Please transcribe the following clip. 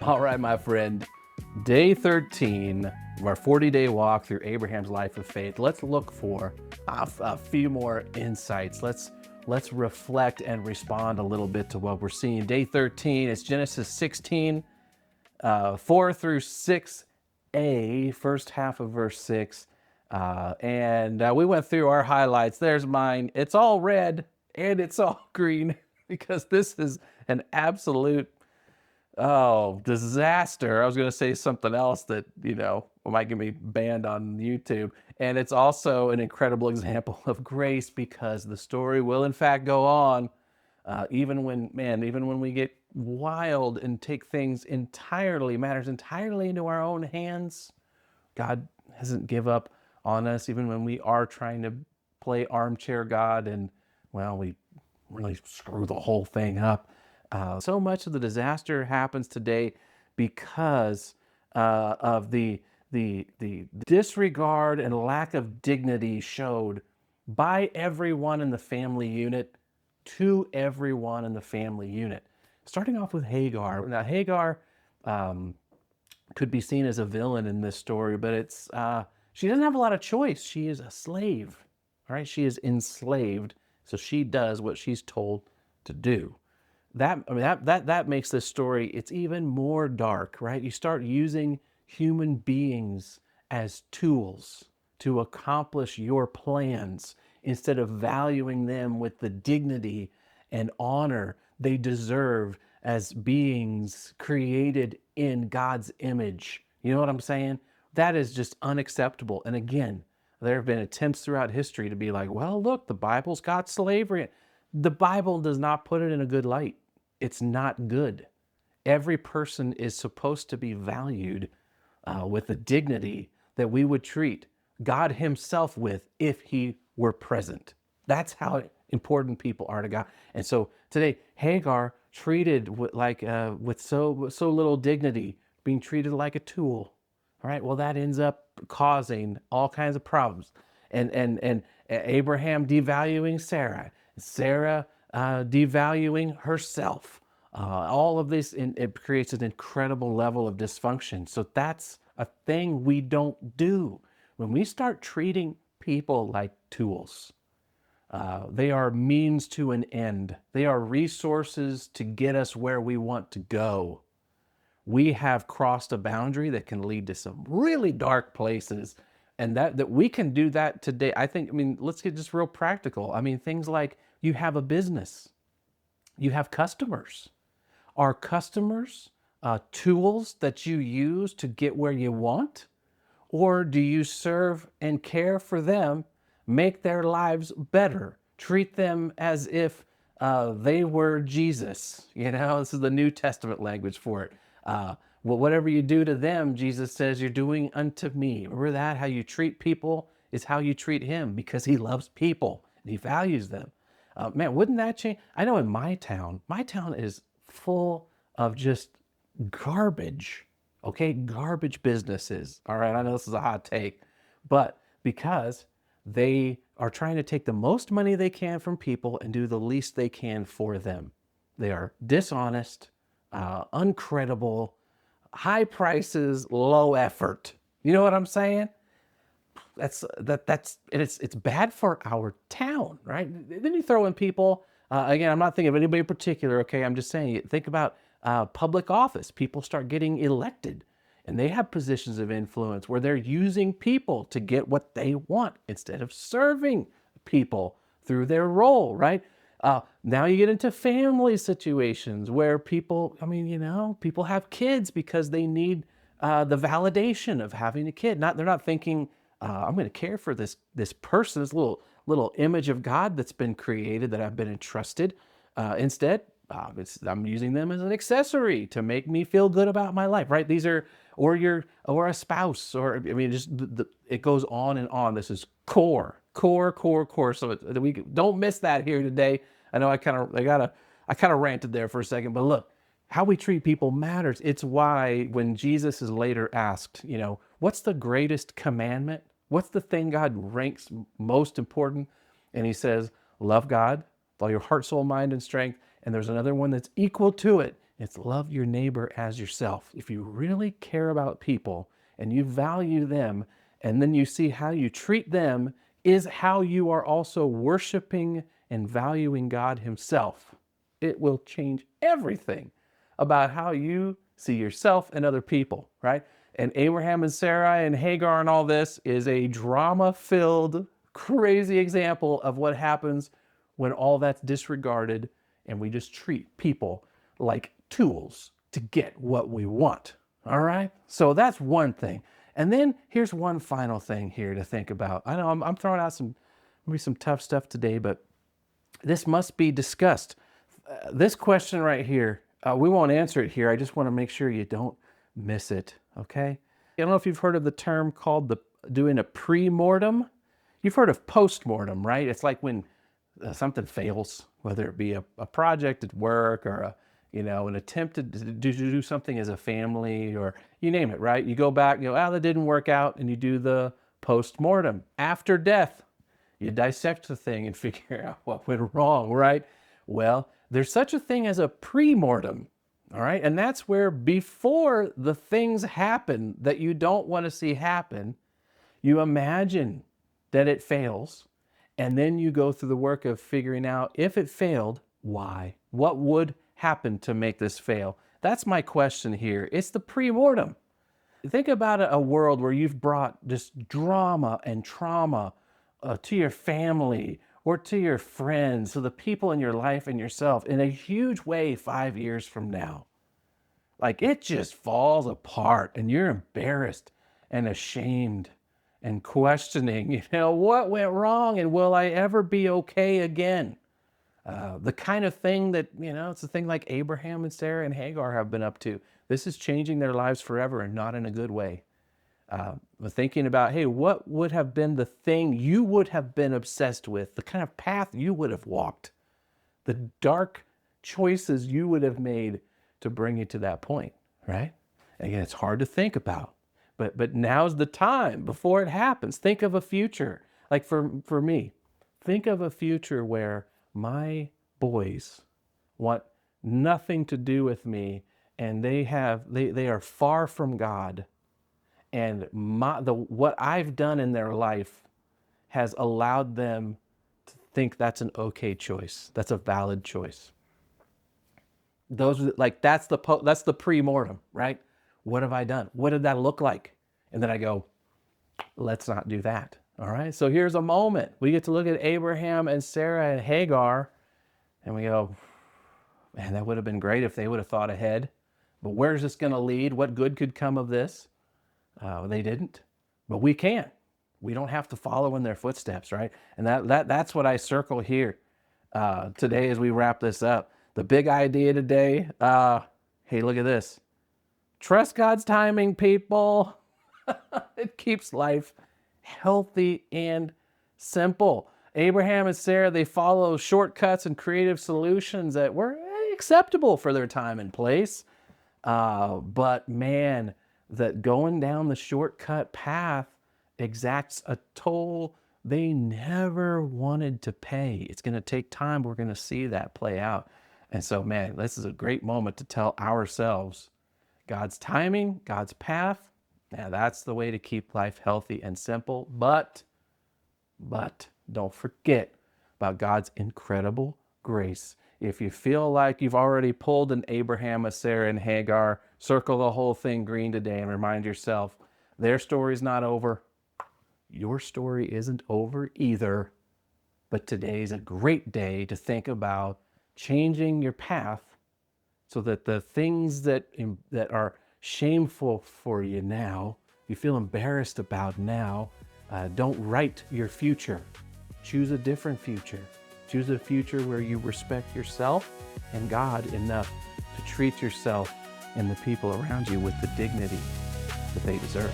All right, my friend, day 13 of our 40-day walk through Abraham's life of faith. Let's look for a few more insights. Let's reflect and respond a little bit to what we're seeing. Day 13 is Genesis 16, 4 through 6a, first half of verse 6. And we went through our highlights. There's mine. It's all red and it's all green because this is an absolute disaster. I was going to say something else that, might get me banned on YouTube. And it's also an incredible example of grace because the story will in fact go on, even when we get wild and take matters entirely into our own hands. God doesn't give up on us, even when we are trying to play armchair God and, we really screw the whole thing up. So much of the disaster happens today because of the disregard and lack of dignity showed by everyone in the family unit to everyone in the family unit. Starting off with Hagar. Now, Hagar could be seen as a villain in this story, but she doesn't have a lot of choice. She is a slave. All right, she is enslaved, so she does what she's told to do. That makes this story, it's even more dark, right? You start using human beings as tools to accomplish your plans instead of valuing them with the dignity and honor they deserve as beings created in God's image. You know what I'm saying? That is just unacceptable. And again, there have been attempts throughout history to be like, well, look, the Bible's got slavery. The Bible does not put it in a good light. It's not good. Every person is supposed to be valued with the dignity that we would treat God himself with if he were present. That's how important people are to God. And so today, Hagar treated with so little dignity, being treated like a tool. All right, well, that ends up causing all kinds of problems. And Abraham devaluing Sarai, Sarah devaluing herself. All of this, it creates an incredible level of dysfunction. So that's a thing we don't do. When we start treating people like tools, they are means to an end. They are resources to get us where we want to go. We have crossed a boundary that can lead to some really dark places. And that we can do that today. Let's get just real practical. Things like you have a business, you have customers. Are customers tools that you use to get where you want? Or do you serve and care for them, make their lives better, treat them as if they were Jesus? This is the New Testament language for it. Whatever you do to them, Jesus says, you're doing unto me. Remember that? How you treat people is how you treat him because he loves people and he values them. Wouldn't that change? I know in my town is full of just garbage, okay? Garbage businesses. All right, I know this is a hot take, but because they are trying to take the most money they can from people and do the least they can for them. They are dishonest, uncredible, high prices, low effort. You know what I'm saying? It's bad for our town, right? Then you throw in people, again, I'm not thinking of anybody in particular, okay? I'm just saying, think about public office. People start getting elected and they have positions of influence where they're using people to get what they want instead of serving people through their role, right? Now you get into family situations where people, people have kids because they need the validation of having a kid. They're not thinking, I'm going to care for this person, this little image of God that's been created, that I've been entrusted. Instead, I'm using them as an accessory to make me feel good about my life, right? These are, or a spouse, or it goes on and on. This is core. So we don't miss that here today. I know I kind of ranted there for a second, but look, how we treat people matters. It's why when Jesus is later asked, what's the greatest commandment? What's the thing God ranks most important? And he says, love God with all your heart, soul, mind, and strength. And there's another one that's equal to it. It's love your neighbor as yourself. If you really care about people and you value them, and then you see how you treat them is how you are also worshiping and valuing God Himself. It will change everything about how you see yourself and other people, right? And Abraham and Sarai and Hagar and all this is a drama-filled, crazy example of what happens when all that's disregarded and we just treat people like tools to get what we want. All right? So that's one thing. And then here's one final thing here to think about. I know I'm throwing out maybe some tough stuff today, but this must be discussed. This question right here, we won't answer it here. I just want to make sure you don't miss it, okay? I don't know if you've heard of the term called doing a pre-mortem. You've heard of post-mortem, right? It's like when something fails, whether it be a project at work or an attempt to do something as a family, or you name it, right? You go back, that didn't work out, and you do the post-mortem. After death, you dissect the thing and figure out what went wrong, right? Well, there's such a thing as a pre-mortem, all right? And that's where before the things happen that you don't want to see happen, you imagine that it fails, and then you go through the work of figuring out if it failed, why? What would happen to make this fail? That's my question here. It's the pre-mortem. Think about a world where you've brought just drama and trauma to your family or to your friends, to the people in your life and yourself in a huge way 5 years from now. Like it just falls apart and you're embarrassed and ashamed and questioning, what went wrong and will I ever be okay again? The kind of thing that, it's a thing like Abraham and Sarah and Hagar have been up to. This is changing their lives forever and not in a good way. Thinking about, hey, what would have been the thing you would have been obsessed with, the kind of path you would have walked, the dark choices you would have made to bring you to that point, right? Again, it's hard to think about, but now's the time before it happens. Think of a future, like for me, think of a future where my boys want nothing to do with me, and they are far from God, and what I've done in their life has allowed them to think that's an okay choice. That's a valid choice. That's the pre-mortem, right? What have I done? What did that look like? And then I go, let's not do that. All right. So here's a moment. We get to look at Abraham and Sarah and Hagar, and we go, man, that would have been great if they would have thought ahead. But where's this going to lead? What good could come of this? They didn't, but we can. We don't have to follow in their footsteps, right? And that's what I circle here today as we wrap this up. The big idea today, hey, look at this. Trust God's timing, people. It keeps life healthy and simple. Abraham and Sarah, they follow shortcuts and creative solutions that were acceptable for their time and place. But man, that going down the shortcut path exacts a toll they never wanted to pay. It's going to take time. We're going to see that play out. And so, man, this is a great moment to tell ourselves God's timing, God's path. Now, that's the way to keep life healthy and simple. But don't forget about God's incredible grace. If you feel like you've already pulled an Abraham, a Sarah, and Hagar, circle the whole thing green today and remind yourself their story's not over. Your story isn't over either. But today's a great day to think about changing your path so that the things that are shameful for you now, you feel embarrassed about now, don't write your future. Choose a different future. Choose a future where you respect yourself and God enough to treat yourself and the people around you with the dignity that they deserve.